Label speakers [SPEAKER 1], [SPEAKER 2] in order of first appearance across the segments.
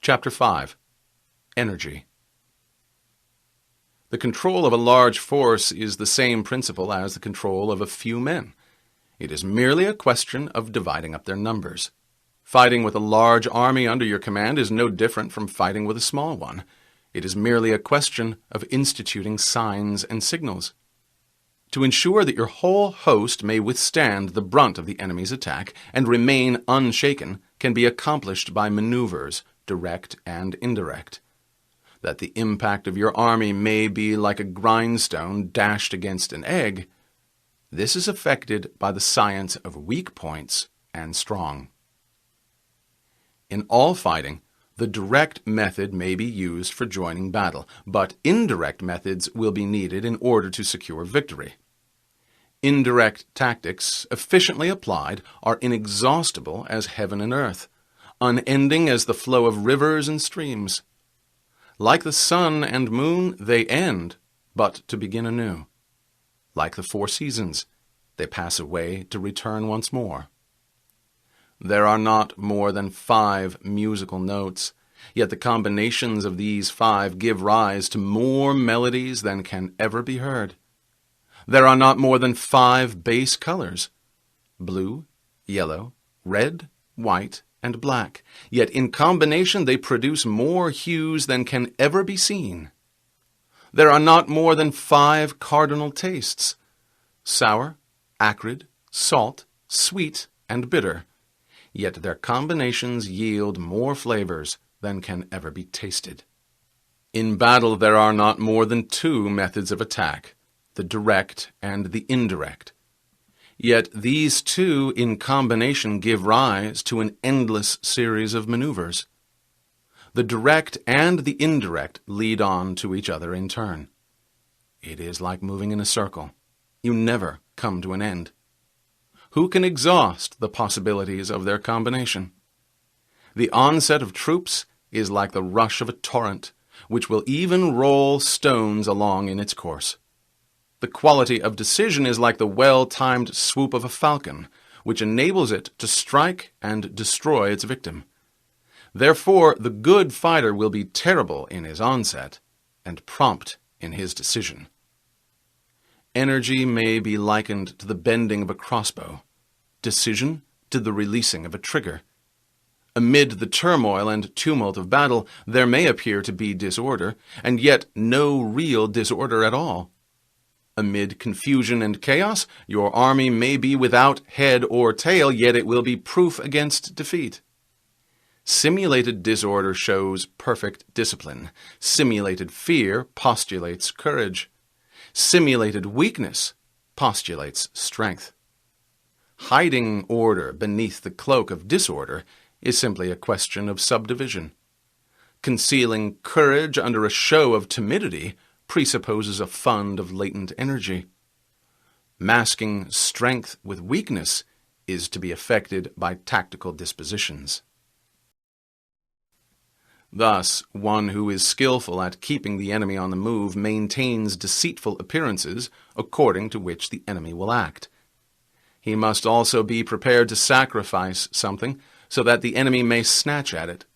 [SPEAKER 1] Chapter 5. Energy. The control of a large force is the same principle as the control of a few men. It is merely a question of dividing up their numbers. Fighting with a large army under your command is no different from fighting with a small one. It is merely a question of instituting signs and signals. To ensure that your whole host may withstand the brunt of the enemy's attack and remain unshaken can be accomplished by maneuvers, direct and indirect. That the impact of your army may be like a grindstone dashed against an egg, this is effected by the science of weak points and strong. In all fighting, the direct method may be used for joining battle, but indirect methods will be needed in order to secure victory. Indirect tactics, efficiently applied, are inexhaustible as heaven and earth, unending as the flow of rivers and streams. Like the sun and moon, they end, but to begin anew. Like the four seasons, they pass away to return once more. There are not more than 5 musical notes, yet the combinations of these 5 give rise to more melodies than can ever be heard. There are not more than 5 base colors, blue, yellow, red, white, and black, yet in combination they produce more hues than can ever be seen. There are not more than 5 cardinal tastes, sour, acrid, salt, sweet, and bitter, yet their combinations yield more flavors than can ever be tasted. In battle there are not more than 2 methods of attack, the direct and the indirect. Yet these 2 in combination give rise to an endless series of maneuvers. The direct and the indirect lead on to each other in turn. It is like moving in a circle. You never come to an end. Who can exhaust the possibilities of their combination? The onset of troops is like the rush of a torrent, which will even roll stones along in its course. The quality of decision is like the well-timed swoop of a falcon, which enables it to strike and destroy its victim. Therefore, the good fighter will be terrible in his onset and prompt in his decision. Energy may be likened to the bending of a crossbow, decision to the releasing of a trigger. Amid the turmoil and tumult of battle, there may appear to be disorder, and yet no real disorder at all. Amid confusion and chaos, your army may be without head or tail, yet it will be proof against defeat. Simulated disorder shows perfect discipline. Simulated fear postulates courage. Simulated weakness postulates strength. Hiding order beneath the cloak of disorder is simply a question of subdivision. Concealing courage under a show of timidity presupposes a fund of latent energy. Masking strength with weakness is to be effected by tactical dispositions. Thus, one who is skillful at keeping the enemy on the move maintains deceitful appearances according to which the enemy will act. He must also be prepared to sacrifice something so that the enemy may snatch at it.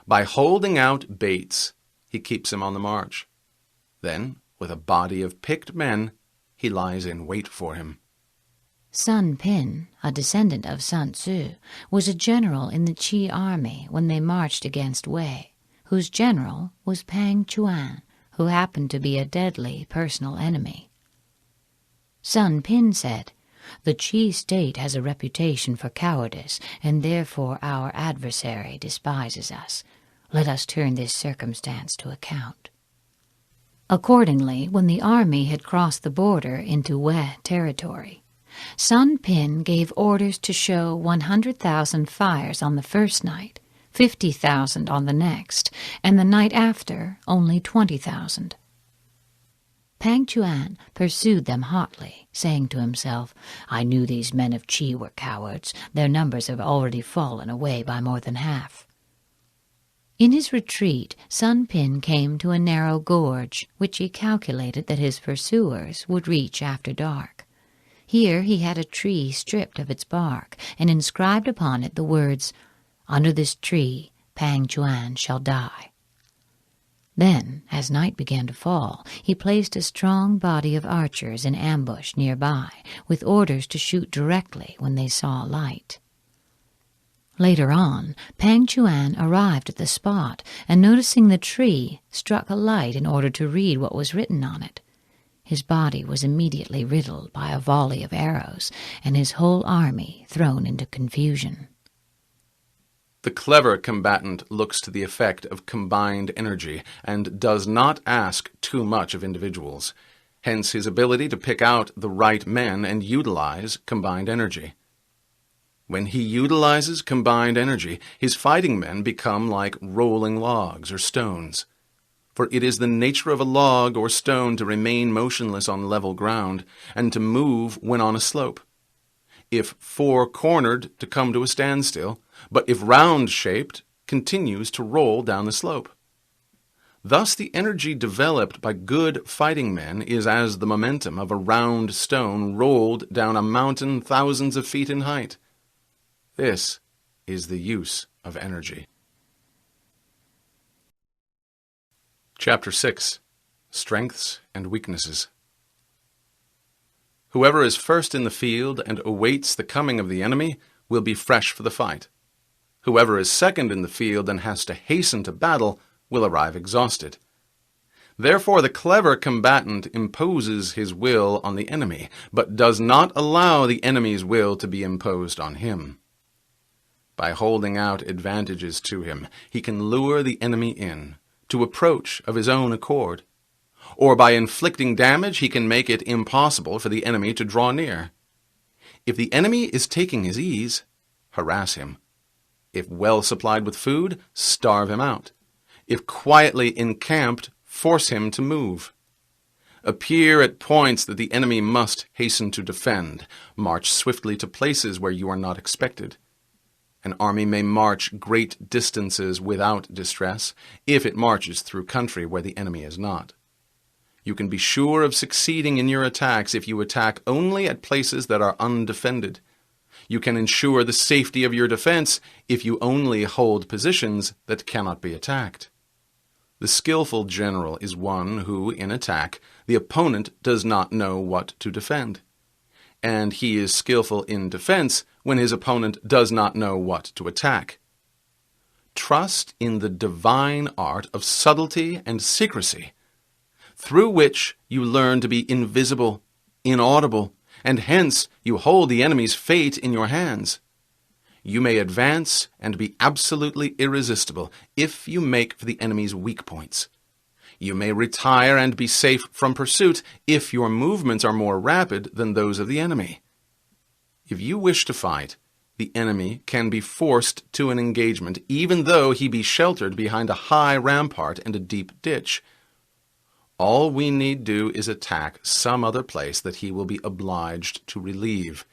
[SPEAKER 1] By holding out baits, he keeps him on the march. Then, with a body of picked men, he lies in wait for him.
[SPEAKER 2] Sun Pin, a descendant of Sun Tzu, was a general in the Qi army when they marched against Wei, whose general was Pang Chuan, who happened to be a deadly personal enemy. Sun Pin said, "The Qi state has a reputation for cowardice, and therefore our adversary despises us. Let us turn this circumstance to account." Accordingly, when the army had crossed the border into Wei territory, Sun Pin gave orders to show 100,000 fires on the first night, 50,000 on the next, and the night after only 20,000. Pang Chuan pursued them hotly, saying to himself, "I knew these men of Qi were cowards. Their numbers have already fallen away by more than half." In his retreat, Sun Pin came to a narrow gorge, which he calculated that his pursuers would reach after dark. Here he had a tree stripped of its bark, and inscribed upon it the words, "Under this tree, Pang Chuan shall die." Then, as night began to fall, he placed a strong body of archers in ambush nearby, with orders to shoot directly when they saw light. Later on, Pang Chuan arrived at the spot, and noticing the tree, struck a light in order to read what was written on it. His body was immediately riddled by a volley of arrows, and his whole army thrown into confusion.
[SPEAKER 1] The clever combatant looks to the effect of combined energy and does not ask too much of individuals, hence his ability to pick out the right men and utilize combined energy. When he utilizes combined energy, his fighting men become like rolling logs or stones. For it is the nature of a log or stone to remain motionless on level ground and to move when on a slope. If four-cornered, to come to a standstill, but if round-shaped, continues to roll down the slope. Thus the energy developed by good fighting men is as the momentum of a round stone rolled down a mountain thousands of feet in height. This is the use of energy. Chapter 6. Strengths and Weaknesses. Whoever is first in the field and awaits the coming of the enemy will be fresh for the fight. Whoever is second in the field and has to hasten to battle will arrive exhausted. Therefore, the clever combatant imposes his will on the enemy, but does not allow the enemy's will to be imposed on him. By holding out advantages to him, he can lure the enemy in, to approach of his own accord. Or by inflicting damage, he can make it impossible for the enemy to draw near. If the enemy is taking his ease, harass him. If well supplied with food, starve him out. If quietly encamped, force him to move. Appear at points that the enemy must hasten to defend. March swiftly to places where you are not expected. An army may march great distances without distress, if it marches through country where the enemy is not. You can be sure of succeeding in your attacks if you attack only at places that are undefended. You can ensure the safety of your defense if you only hold positions that cannot be attacked. The skillful general is one who, in attack, the opponent does not know what to defend. And he is skillful in defense when his opponent does not know what to attack. Trust in the divine art of subtlety and secrecy, through which you learn to be invisible, inaudible, and hence you hold the enemy's fate in your hands. You may advance and be absolutely irresistible if you make for the enemy's weak points. You may retire and be safe from pursuit if your movements are more rapid than those of the enemy. If you wish to fight, the enemy can be forced to an engagement, even though he be sheltered behind a high rampart and a deep ditch. All we need do is attack some other place that he will be obliged to relieve.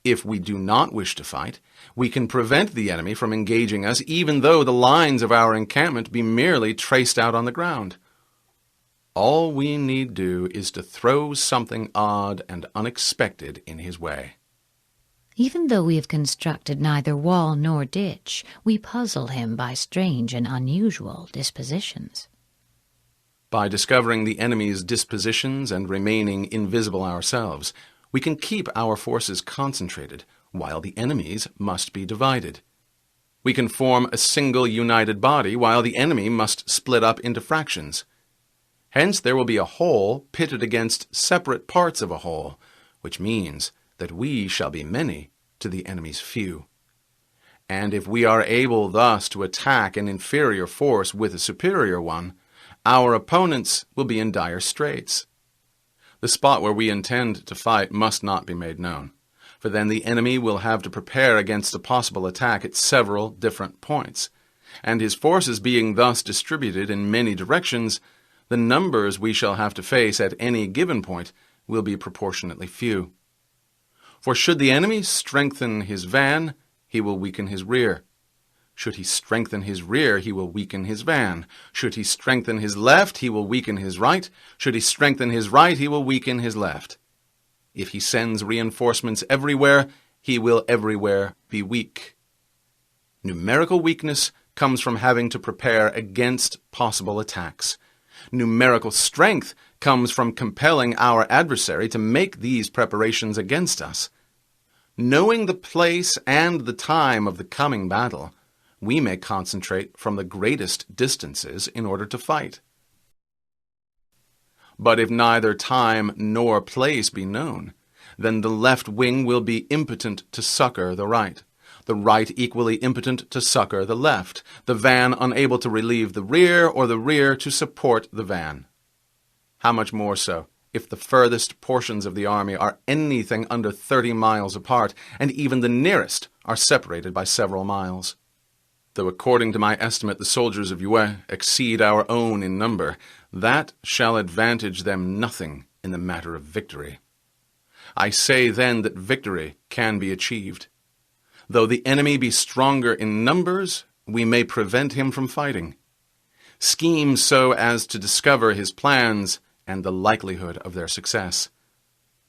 [SPEAKER 1] If we do not wish to fight, we can prevent the enemy from engaging us, even though the lines of our encampment be merely traced out on the ground. All we need do is to throw something odd and unexpected in his way.
[SPEAKER 2] Even though we have constructed neither wall nor ditch, we puzzle him by strange and unusual dispositions.
[SPEAKER 1] By discovering the enemy's dispositions and remaining invisible ourselves, we can keep our forces concentrated, while the enemy's must be divided. We can form a single united body, while the enemy must split up into fractions. Hence there will be a whole pitted against separate parts of a whole, which means that we shall be many to the enemy's few. And if we are able thus to attack an inferior force with a superior one, our opponents will be in dire straits. The spot where we intend to fight must not be made known, for then the enemy will have to prepare against a possible attack at several different points, and his forces being thus distributed in many directions, the numbers we shall have to face at any given point will be proportionately few. For should the enemy strengthen his van, he will weaken his rear. Should he strengthen his rear, he will weaken his van. Should he strengthen his left, he will weaken his right. Should he strengthen his right, he will weaken his left. If he sends reinforcements everywhere, he will everywhere be weak. Numerical weakness comes from having to prepare against possible attacks. Numerical strength comes from compelling our adversary to make these preparations against us. Knowing the place and the time of the coming battle, we may concentrate from the greatest distances in order to fight. But if neither time nor place be known, then the left wing will be impotent to succor the right equally impotent to succor the left, the van unable to relieve the rear, or the rear to support the van. How much more so if the furthest portions of the army are anything under 30 miles apart, and even the nearest are separated by several miles. Though according to my estimate the soldiers of Yue exceed our own in number, that shall advantage them nothing in the matter of victory. I say then that victory can be achieved. Though the enemy be stronger in numbers, we may prevent him from fighting. Scheme so as to discover his plans and the likelihood of their success.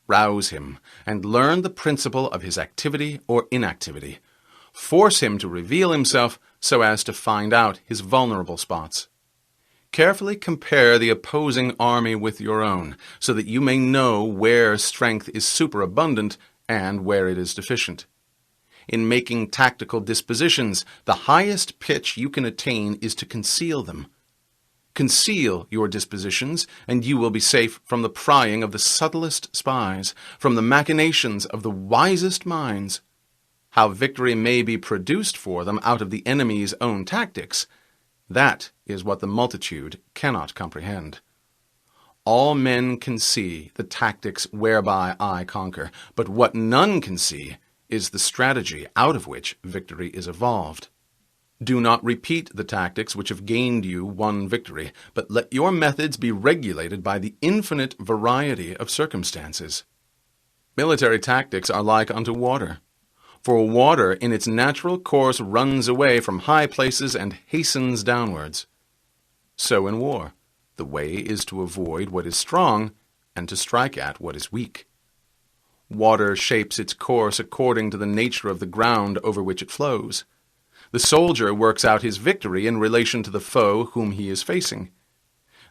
[SPEAKER 1] Rouse him and learn the principle of his activity or inactivity. Force him to reveal himself so as to find out his vulnerable spots. Carefully compare the opposing army with your own, so that you may know where strength is superabundant and where it is deficient. In making tactical dispositions, the highest pitch you can attain is to conceal them. Conceal your dispositions, and you will be safe from the prying of the subtlest spies, from the machinations of the wisest minds. How victory may be produced for them out of the enemy's own tactics, that is what the multitude cannot comprehend. All men can see the tactics whereby I conquer, but what none can see is the strategy out of which victory is evolved. Do not repeat the tactics which have gained you one victory, but let your methods be regulated by the infinite variety of circumstances. Military tactics are like unto water. For water in its natural course runs away from high places and hastens downwards. So in war, the way is to avoid what is strong and to strike at what is weak. Water shapes its course according to the nature of the ground over which it flows. The soldier works out his victory in relation to the foe whom he is facing.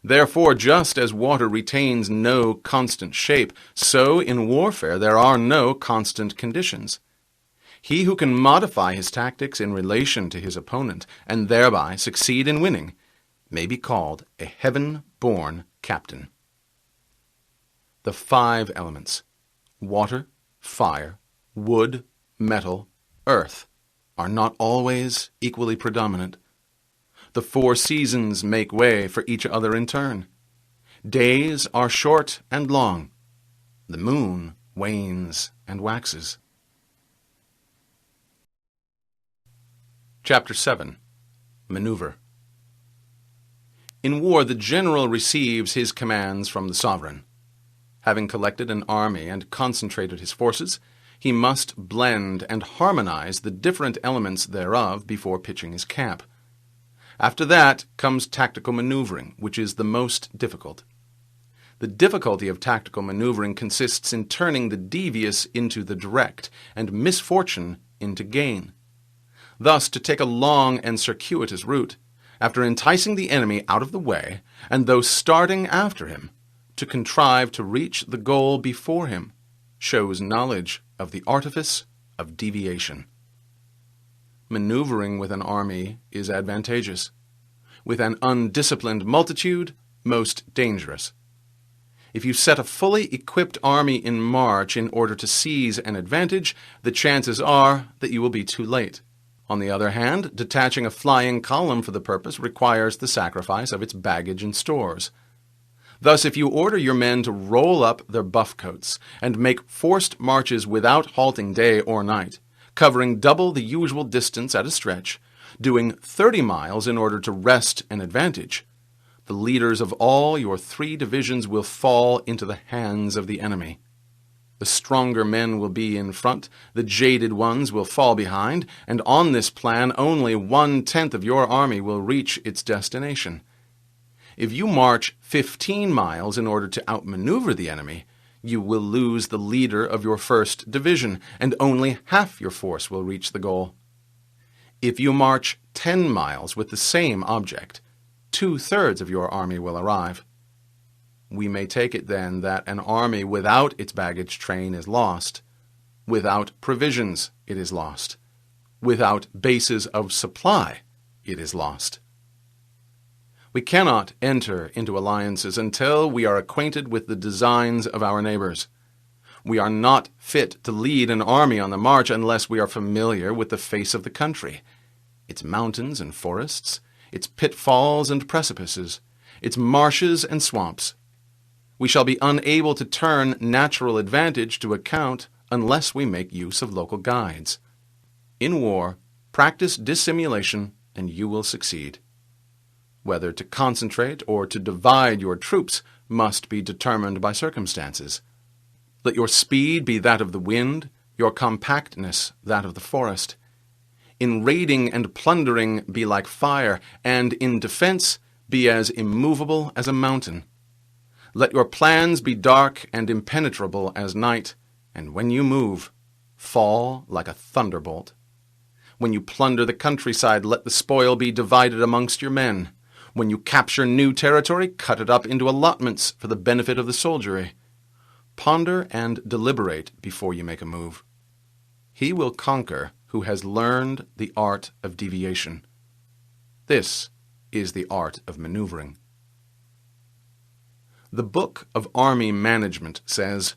[SPEAKER 1] Therefore, just as water retains no constant shape, so in warfare there are no constant conditions. He who can modify his tactics in relation to his opponent, and thereby succeed in winning, may be called a heaven-born captain. The 5 elements, water, fire, wood, metal, earth, are not always equally predominant. The 4 seasons make way for each other in turn. Days are short and long. The moon wanes and waxes. Chapter 7. Maneuver. In war, the general receives his commands from the sovereign. Having collected an army and concentrated his forces, he must blend and harmonize the different elements thereof before pitching his camp. After that comes tactical maneuvering, which is the most difficult. The difficulty of tactical maneuvering consists in turning the devious into the direct, and misfortune into gain. Thus, to take a long and circuitous route, after enticing the enemy out of the way, and though starting after him, to contrive to reach the goal before him, shows knowledge of the artifice of deviation. Maneuvering with an army is advantageous. With an undisciplined multitude, most dangerous. If you set a fully equipped army in march in order to seize an advantage, the chances are that you will be too late. On the other hand, detaching a flying column for the purpose requires the sacrifice of its baggage and stores. Thus, if you order your men to roll up their buff coats and make forced marches without halting day or night, covering double the usual distance at a stretch, doing 30 miles in order to wrest an advantage, the leaders of all your 3 divisions will fall into the hands of the enemy. The stronger men will be in front, the jaded ones will fall behind, and on this plan only 1/10 of your army will reach its destination. If you march 15 miles in order to outmaneuver the enemy, you will lose the leader of your 1st division, and only half your force will reach the goal. If you march 10 miles with the same object, 2/3 of your army will arrive. We may take it then that an army without its baggage train is lost. Without provisions, it is lost. Without bases of supply, it is lost. We cannot enter into alliances until we are acquainted with the designs of our neighbors. We are not fit to lead an army on the march unless we are familiar with the face of the country, its mountains and forests, its pitfalls and precipices, its marshes and swamps. We shall be unable to turn natural advantage to account unless we make use of local guides. In war, practice dissimulation and you will succeed. Whether to concentrate or to divide your troops must be determined by circumstances. Let your speed be that of the wind, your compactness that of the forest. In raiding and plundering be like fire, and in defense be as immovable as a mountain. Let your plans be dark and impenetrable as night, and when you move, fall like a thunderbolt. When you plunder the countryside, let the spoil be divided amongst your men. When you capture new territory, cut it up into allotments for the benefit of the soldiery. Ponder and deliberate before you make a move. He will conquer who has learned the art of deviation. This is the art of maneuvering. The Book of Army Management says,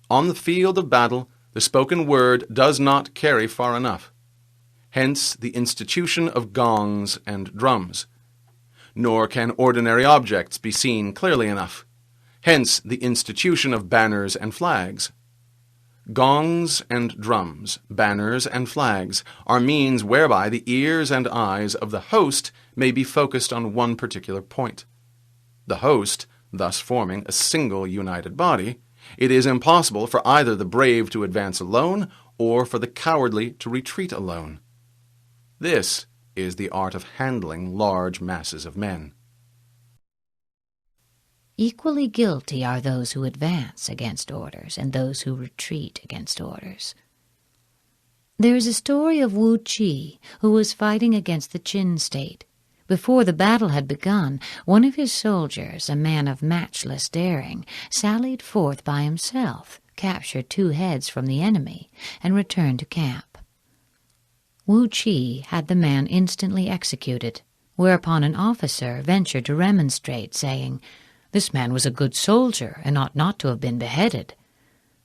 [SPEAKER 1] "On the field of battle, the spoken word does not carry far enough. Hence the institution of gongs and drums. Nor can ordinary objects be seen clearly enough. Hence the institution of banners and flags. Gongs and drums, banners and flags, are means whereby the ears and eyes of the host may be focused on one particular point. The host, thus forming a single united body, it is impossible for either the brave to advance alone or for the cowardly to retreat alone. This is the art of handling large masses of men."
[SPEAKER 2] Equally guilty are those who advance against orders and those who retreat against orders. There is a story of Wu Qi, who was fighting against the Qin state. Before the battle had begun, one of his soldiers, a man of matchless daring, sallied forth by himself, captured 2 heads from the enemy, and returned to camp. Wu Qi had the man instantly executed, whereupon an officer ventured to remonstrate, saying, "This man was a good soldier and ought not to have been beheaded."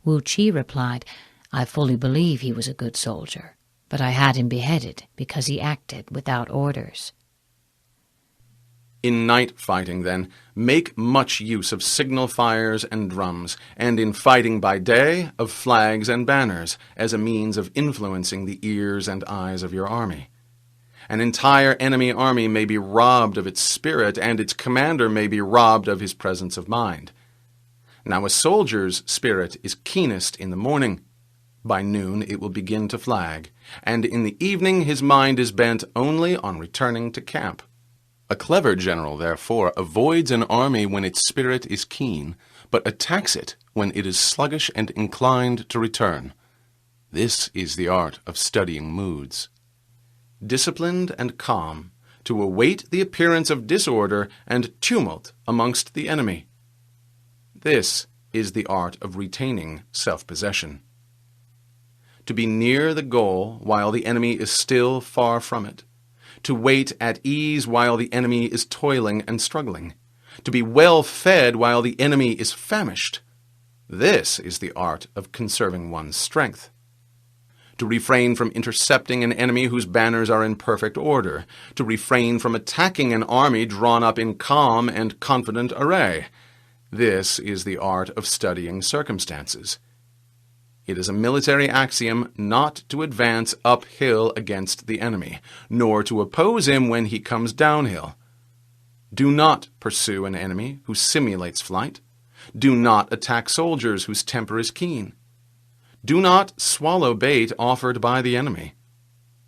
[SPEAKER 2] Wu Qi replied, "I fully believe he was a good soldier, but I had him beheaded because he acted without orders."
[SPEAKER 1] In night fighting, then, make much use of signal fires and drums, and in fighting by day, of flags and banners, as a means of influencing the ears and eyes of your army. An entire enemy army may be robbed of its spirit, and its commander may be robbed of his presence of mind. Now a soldier's spirit is keenest in the morning. By noon it will begin to flag, and in the evening his mind is bent only on returning to camp. A clever general, therefore, avoids an army when its spirit is keen, but attacks it when it is sluggish and inclined to return. This is the art of studying moods. Disciplined and calm, to await the appearance of disorder and tumult amongst the enemy. This is the art of retaining self-possession. To be near the goal while the enemy is still far from it. To wait at ease while the enemy is toiling and struggling. To be well fed while the enemy is famished. This is the art of conserving one's strength. To refrain from intercepting an enemy whose banners are in perfect order. To refrain from attacking an army drawn up in calm and confident array. This is the art of studying circumstances. It is a military axiom not to advance uphill against the enemy, nor to oppose him when he comes downhill. Do not pursue an enemy who simulates flight. Do not attack soldiers whose temper is keen. Do not swallow bait offered by the enemy.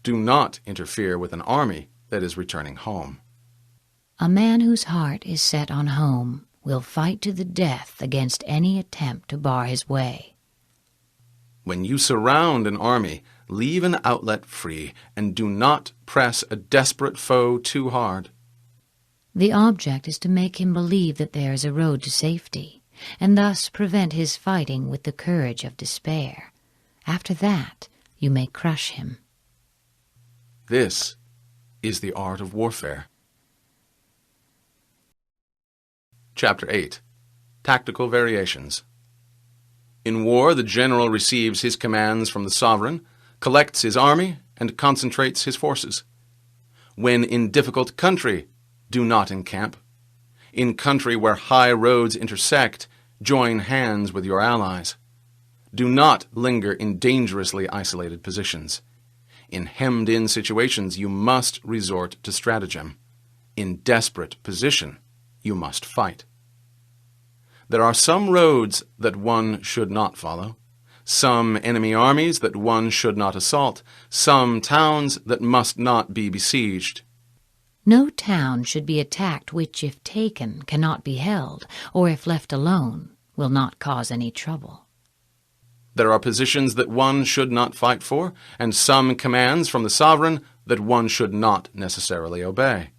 [SPEAKER 1] Do not interfere with an army that is returning home.
[SPEAKER 2] A man whose heart is set on home will fight to the death against any attempt to bar his way.
[SPEAKER 1] When you surround an army, leave an outlet free, and do not press a desperate foe too hard.
[SPEAKER 2] The object is to make him believe that there is a road to safety, and thus prevent his fighting with the courage of despair. After that, you may crush him.
[SPEAKER 1] This is the art of warfare. Chapter 8. Tactical Variations. In war, the general receives his commands from the sovereign, collects his army, and concentrates his forces. When in difficult country, do not encamp. In country where high roads intersect, join hands with your allies. Do not linger in dangerously isolated positions. In hemmed-in situations, you must resort to stratagem. In desperate position, you must fight. There are some roads that one should not follow, some enemy armies that one should not assault, some towns that must not be besieged.
[SPEAKER 2] No town should be attacked which, if taken, cannot be held, or if left alone, will not cause any trouble.
[SPEAKER 1] There are positions that one should not fight for, and some commands from the sovereign that one should not necessarily obey.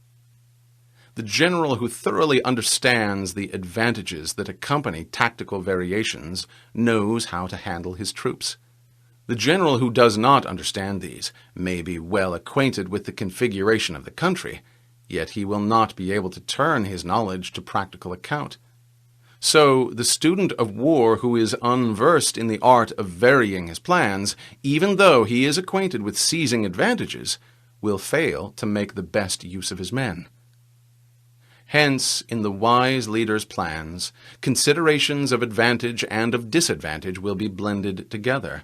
[SPEAKER 1] The general who thoroughly understands the advantages that accompany tactical variations knows how to handle his troops. The general who does not understand these may be well acquainted with the configuration of the country, yet he will not be able to turn his knowledge to practical account. So the student of war who is unversed in the art of varying his plans, even though he is acquainted with seizing advantages, will fail to make the best use of his men. Hence, in the wise leader's plans, considerations of advantage and of disadvantage will be blended together.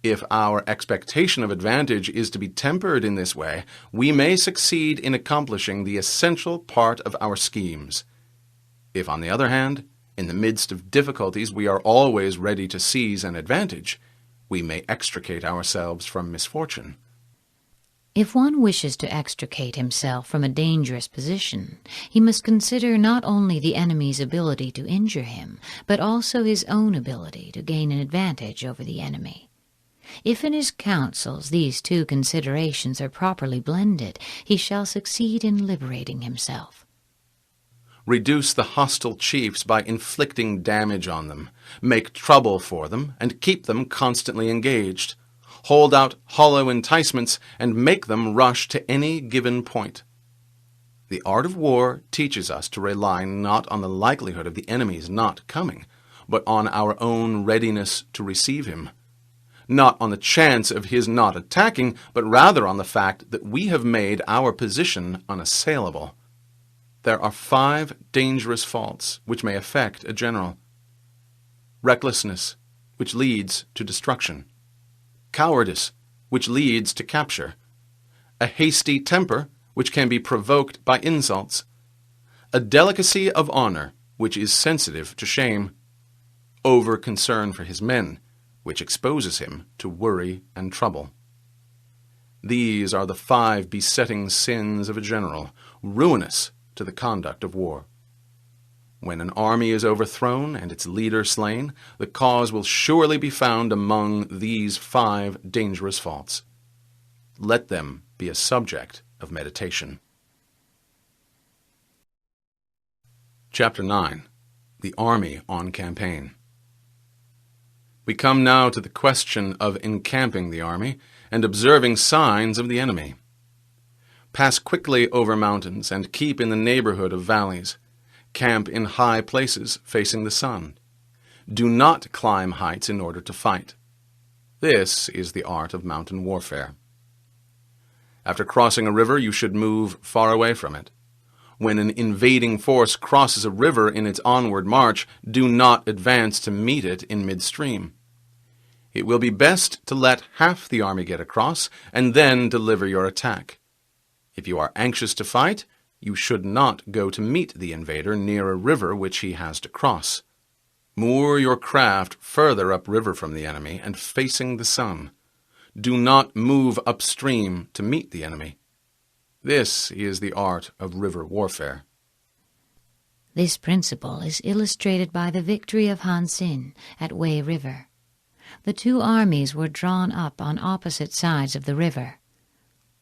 [SPEAKER 1] If our expectation of advantage is to be tempered in this way, we may succeed in accomplishing the essential part of our schemes. If, on the other hand, in the midst of difficulties we are always ready to seize an advantage, we may extricate ourselves from misfortune.
[SPEAKER 2] If one wishes to extricate himself from a dangerous position, he must consider not only the enemy's ability to injure him, but also his own ability to gain an advantage over the enemy. If in his counsels these two considerations are properly blended, he shall succeed in liberating himself.
[SPEAKER 1] Reduce the hostile chiefs by inflicting damage on them, make trouble for them, and keep them constantly engaged. Hold out hollow enticements, and make them rush to any given point. The art of war teaches us to rely not on the likelihood of the enemy's not coming, but on our own readiness to receive him. Not on the chance of his not attacking, but rather on the fact that we have made our position unassailable. There are 5 dangerous faults which may affect a general. Recklessness, which leads to destruction. Cowardice, which leads to capture. A hasty temper, which can be provoked by insults. A delicacy of honor, which is sensitive to shame. Over-concern for his men, which exposes him to worry and trouble. These are the 5 besetting sins of a general, ruinous to the conduct of war. When an army is overthrown and its leader slain, the cause will surely be found among these 5 dangerous faults. Let them be a subject of meditation. Chapter 9. The Army on Campaign. We come now to the question of encamping the army and observing signs of the enemy. Pass quickly over mountains and keep in the neighborhood of valleys. Camp in high places facing the sun. Do not climb heights in order to fight. This is the art of mountain warfare. After crossing a river, you should move far away from it. When an invading force crosses a river in its onward march, do not advance to meet it in midstream. It will be best to let half the army get across and then deliver your attack. If you are anxious to fight, you should not go to meet the invader near a river which he has to cross. Moor your craft further upriver from the enemy and facing the sun. Do not move upstream to meet the enemy. This is the art of river warfare.
[SPEAKER 2] This principle is illustrated by the victory of Han Xin at Wei River. the two armies were drawn up on opposite sides of the river.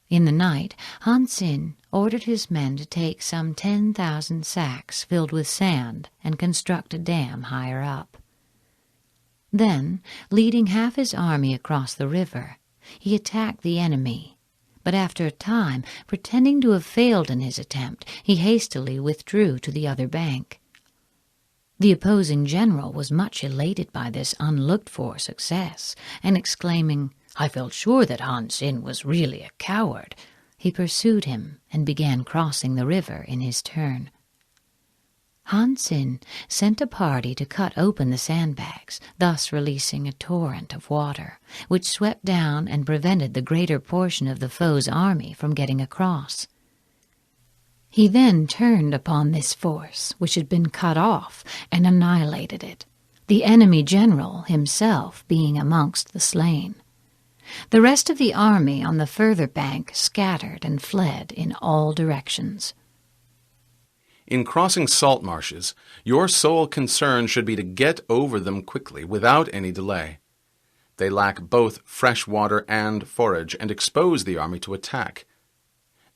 [SPEAKER 2] In the night, Han Xin ordered his men to take some 10,000 sacks filled with sand and construct a dam higher up. Then, leading half his army across the river, he attacked the enemy, but after a time, pretending to have failed in his attempt, he hastily withdrew to the other bank. The opposing general was much elated by this unlooked-for success, and exclaiming, "I felt sure that Han Xin was really a coward," he pursued him and began crossing the river in his turn. Han Xin sent a party to cut open the sandbags, thus releasing a torrent of water, which swept down and prevented the greater portion of the foe's army from getting across. He then turned upon this force, which had been cut off, and annihilated it, the enemy general himself being amongst the slain. The rest of the army on the further bank scattered and fled in all directions.
[SPEAKER 1] In crossing salt marshes, your sole concern should be to get over them quickly, without any delay. They lack both fresh water and forage, and expose the army to attack.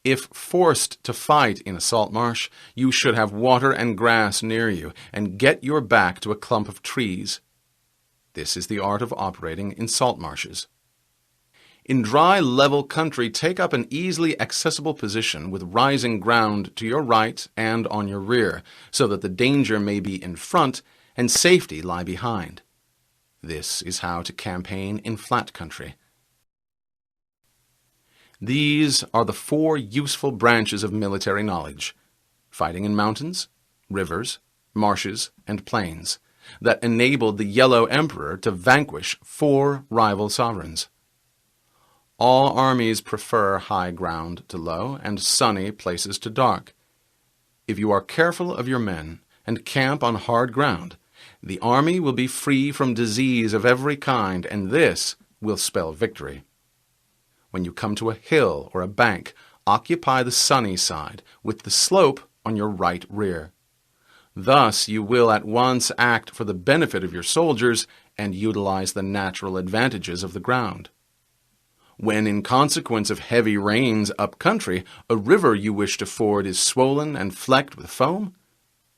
[SPEAKER 1] If forced to fight in a salt marsh, you should have water and grass near you, and get your back to a clump of trees. This is the art of operating in salt marshes. In dry, level country, take up an easily accessible position with rising ground to your right and on your rear, so that the danger may be in front and safety lie behind. This is how to campaign in flat country. These are the 4 useful branches of military knowledge: fighting in mountains, rivers, marshes, and plains, that enabled the Yellow Emperor to vanquish 4 rival sovereigns. All armies prefer high ground to low and sunny places to dark. If you are careful of your men and camp on hard ground, the army will be free from disease of every kind, and this will spell victory. When you come to a hill or a bank, occupy the sunny side, with the slope on your right rear. Thus you will at once act for the benefit of your soldiers and utilize the natural advantages of the ground. When, in consequence of heavy rains up country, a river you wish to ford is swollen and flecked with foam,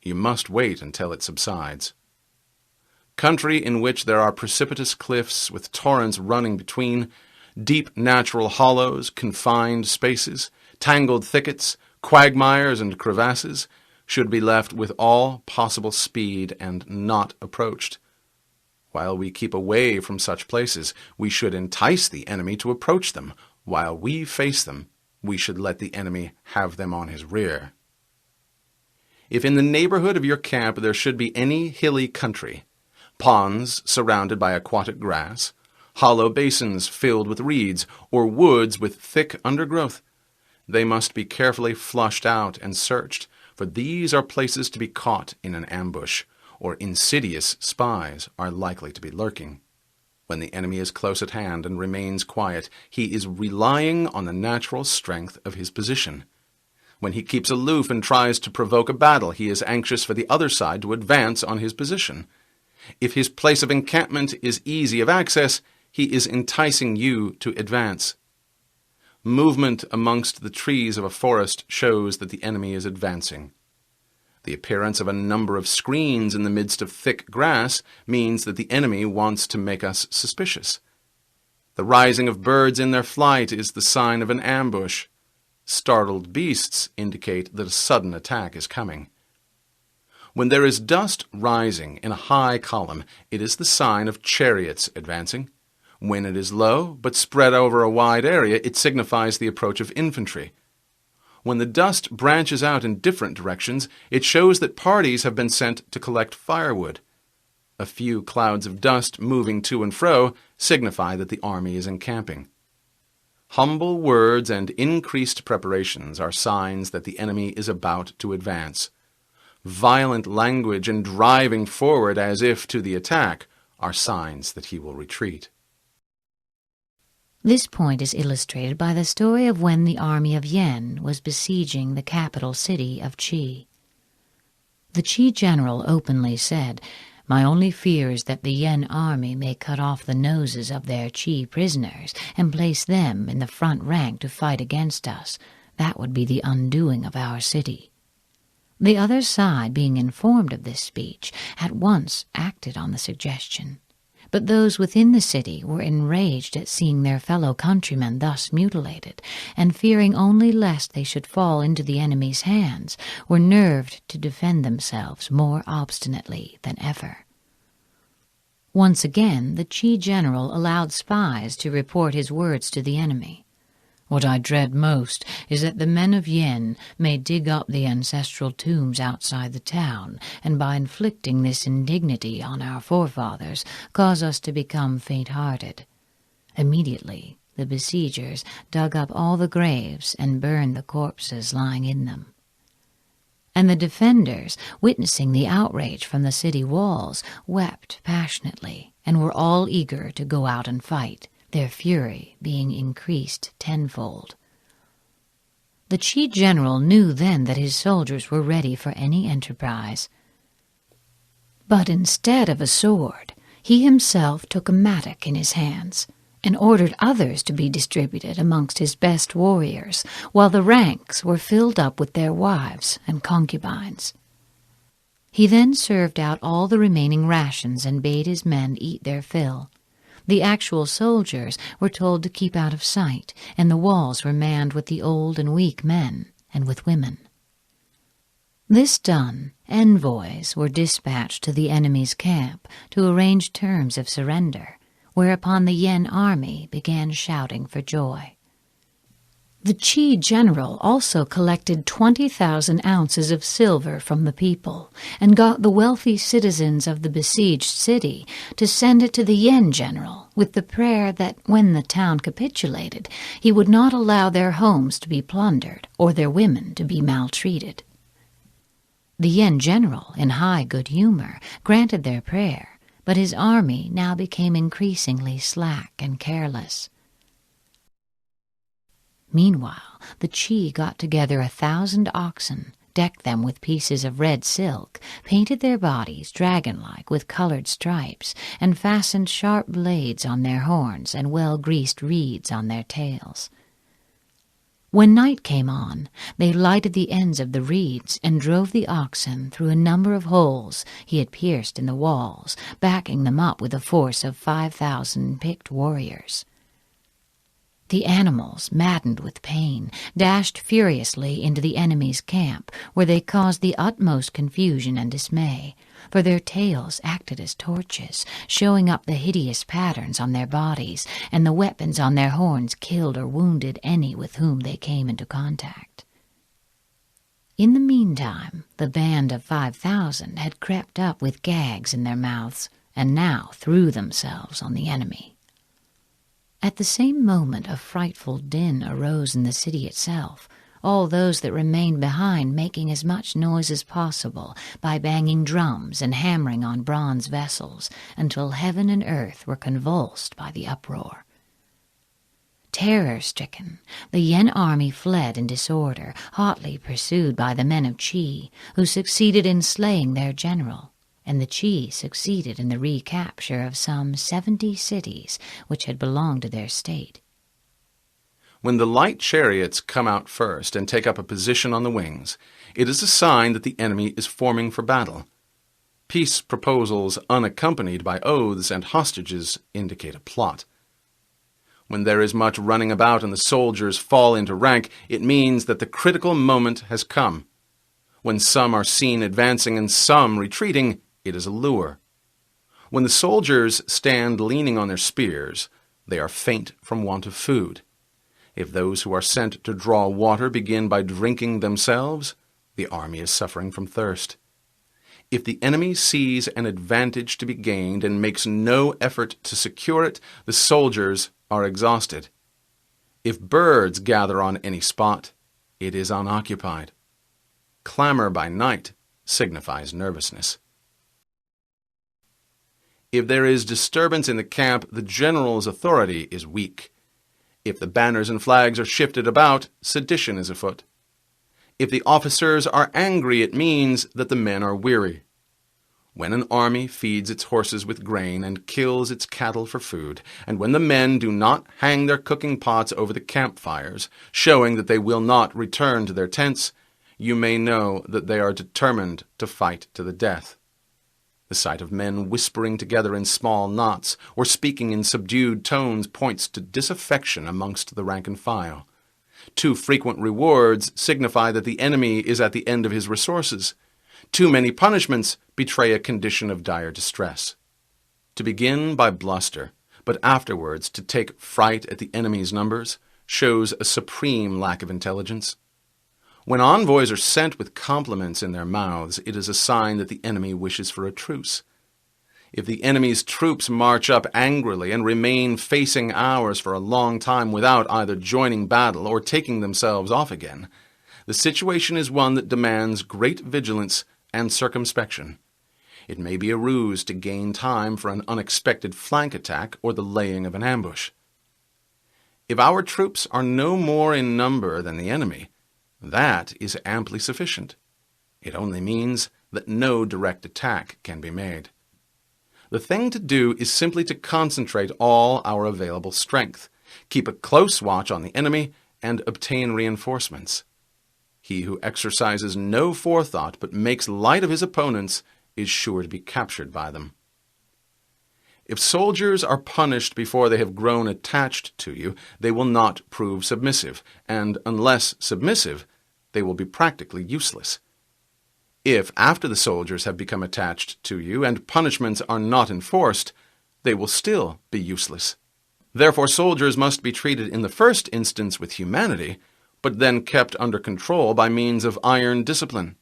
[SPEAKER 1] you must wait until it subsides. Country in which there are precipitous cliffs with torrents running between, deep natural hollows, confined spaces, tangled thickets, quagmires, and crevasses, should be left with all possible speed and not approached. While we keep away from such places, we should entice the enemy to approach them. While we face them, we should let the enemy have them on his rear. If in the neighborhood of your camp there should be any hilly country, ponds surrounded by aquatic grass, hollow basins filled with reeds, or woods with thick undergrowth, they must be carefully flushed out and searched, for these are places to be caught in an ambush, or insidious spies are likely to be lurking. When the enemy is close at hand and remains quiet, he is relying on the natural strength of his position. When he keeps aloof and tries to provoke a battle, he is anxious for the other side to advance on his position. If his place of encampment is easy of access, he is enticing you to advance. Movement amongst the trees of a forest shows that the enemy is advancing. The appearance of a number of screens in the midst of thick grass means that the enemy wants to make us suspicious. The rising of birds in their flight is the sign of an ambush. Startled beasts indicate that a sudden attack is coming. When there is dust rising in a high column, it is the sign of chariots advancing. When it is low, but spread over a wide area, it signifies the approach of infantry. When the dust branches out in different directions, it shows that parties have been sent to collect firewood. A few clouds of dust moving to and fro signify that the army is encamping. Humble words and increased preparations are signs that the enemy is about to advance. Violent language and driving forward as if to the attack are signs that he will retreat.
[SPEAKER 2] This point is illustrated by the story of when the army of Yen was besieging the capital city of Qi. The Qi general openly said, My only fear is that the Yen army may cut off the noses of their Qi prisoners and place them in the front rank to fight against us. That would be the undoing of our city." The other side, being informed of this speech, at once acted on the suggestion. But those within the city were enraged at seeing their fellow countrymen thus mutilated, and fearing only lest they should fall into the enemy's hands, were nerved to defend themselves more obstinately than ever. Once again the Qi general allowed spies to report his words to the enemy. "What I dread most is that the men of Yen may dig up the ancestral tombs outside the town, and by inflicting this indignity on our forefathers, cause us to become faint-hearted." Immediately the besiegers dug up all the graves and burned the corpses lying in them. And the defenders, witnessing the outrage from the city walls, wept passionately, and were all eager to go out and fight, their fury being increased tenfold. The Qi general knew then that his soldiers were ready for any enterprise. But instead of a sword, he himself took a mattock in his hands, and ordered others to be distributed amongst his best warriors, while the ranks were filled up with their wives and concubines. He then served out all the remaining rations and bade his men eat their fill. The actual soldiers were told to keep out of sight, and the walls were manned with the old and weak men and with women. This done, envoys were dispatched to the enemy's camp to arrange terms of surrender, whereupon the Yen army began shouting for joy. The Qi general also collected 20,000 ounces of silver from the people, and got the wealthy citizens of the besieged city to send it to the Yen general with the prayer that when the town capitulated, he would not allow their homes to be plundered or their women to be maltreated. The Yen general, in high good humor, granted their prayer, but his army now became increasingly slack and careless. Meanwhile, the Qi got together 1,000 oxen, decked them with pieces of red silk, painted their bodies dragon-like with colored stripes, and fastened sharp blades on their horns and well-greased reeds on their tails. When night came on, they lighted the ends of the reeds and drove the oxen through a number of holes he had pierced in the walls, backing them up with a force of 5,000 picked warriors. The animals, maddened with pain, dashed furiously into the enemy's camp, where they caused the utmost confusion and dismay, for their tails acted as torches, showing up the hideous patterns on their bodies, and the weapons on their horns killed or wounded any with whom they came into contact. In the meantime, the band of 5,000 had crept up with gags in their mouths, and now threw themselves on the enemy. At the same moment a frightful din arose in the city itself, all those that remained behind making as much noise as possible by banging drums and hammering on bronze vessels, until heaven and earth were convulsed by the uproar. Terror-stricken, the Yen army fled in disorder, hotly pursued by the men of Qi, who succeeded in slaying their general, and the Qi succeeded in the recapture of some 70 cities which had belonged to their state.
[SPEAKER 1] When the light chariots come out first and take up a position on the wings, it is a sign that the enemy is forming for battle. Peace proposals unaccompanied by oaths and hostages indicate a plot. When there is much running about and the soldiers fall into rank, it means that the critical moment has come. When some are seen advancing and some retreating, it is a lure. When the soldiers stand leaning on their spears, they are faint from want of food. If those who are sent to draw water begin by drinking themselves, the army is suffering from thirst. If the enemy sees an advantage to be gained and makes no effort to secure it, the soldiers are exhausted. If birds gather on any spot, it is unoccupied. Clamor by night signifies nervousness. If there is disturbance in the camp, the general's authority is weak. If the banners and flags are shifted about, sedition is afoot. If the officers are angry, it means that the men are weary. When an army feeds its horses with grain and kills its cattle for food, and when the men do not hang their cooking pots over the campfires, showing that they will not return to their tents, you may know that they are determined to fight to the death. The sight of men whispering together in small knots or speaking in subdued tones points to disaffection amongst the rank and file. Too frequent rewards signify that the enemy is at the end of his resources. Too many punishments betray a condition of dire distress. To begin by bluster, but afterwards to take fright at the enemy's numbers, shows a supreme lack of intelligence. When envoys are sent with compliments in their mouths, it is a sign that the enemy wishes for a truce. If the enemy's troops march up angrily and remain facing ours for a long time without either joining battle or taking themselves off again, the situation is one that demands great vigilance and circumspection. It may be a ruse to gain time for an unexpected flank attack or the laying of an ambush. If our troops are no more in number than the enemy, that is amply sufficient. It only means that no direct attack can be made. The thing to do is simply to concentrate all our available strength, keep a close watch on the enemy, and obtain reinforcements. He who exercises no forethought but makes light of his opponents is sure to be captured by them. If soldiers are punished before they have grown attached to you, they will not prove submissive, and unless submissive, they will be practically useless. If, after the soldiers have become attached to you and punishments are not enforced, they will still be useless. Therefore, soldiers must be treated in the first instance with humanity, but then kept under control by means of iron discipline.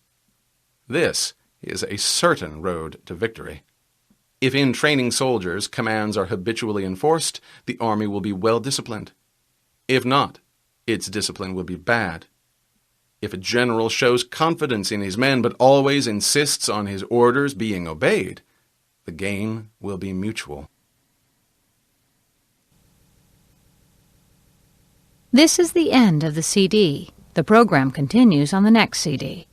[SPEAKER 1] This is a certain road to victory. If in training soldiers commands are habitually enforced, the army will be well disciplined. If not, its discipline will be bad. If a general shows confidence in his men but always insists on his orders being obeyed, the gain will be mutual.
[SPEAKER 2] This is the end of the CD. The program continues on the next CD.